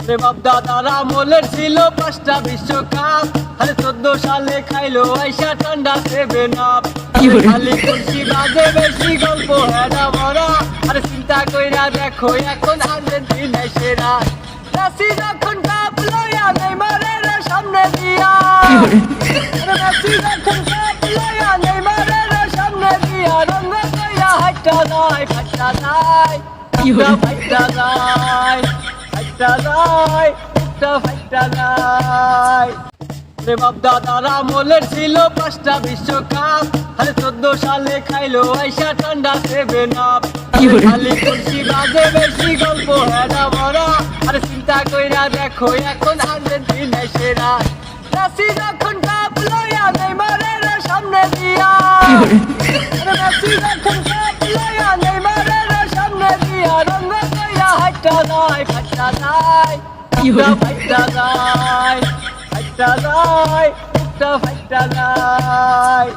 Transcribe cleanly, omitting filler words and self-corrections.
রে বাপ দাদার আমলের ছিল 5টা বিশ্বকাপ, আরে 14 সালে খাইলো আইসা ঠান্ডা 7 আপ। খালি খুশি বাজে বেশি গল্প হেডা ভরা, আরে চিন্তা কইরা দেখো এখন আর্জেন্টিনা সেরা। মেসি যখন কাপ লইয়া নেইমারের সামনে দিয়া, আরে মেসি যখন কাপ লইয়া নেইমারের সামনে দিয়া রঙ কইরা হাইটা যায় ফাইটা যায় ফাইটা যায় ফাইটা যায় ফাইটা যায়। রে বাপ দাদার আমলের ছিল 5টা বিশ্বকাপ, আরে 14 সালে খাইলো আইসা ঠান্ডা 7 আপ। খালি খুশি বাজে বেশি গল্প হেডা ভরা, আরে চিন্তা কইরা দেখো এখন আর্জেন্টিনা সেরা। মেসি যখন কাপ লইয়া নেইমারের সামনে দিয়া, আরে মেসি যখন কাপ লইয়া নেইমারের সামনে দিয়া রঙ কইরা হাইটা যায় ফাইটা যায় ফাইটা যায় ফাইটা যায় ফাইটা যায়।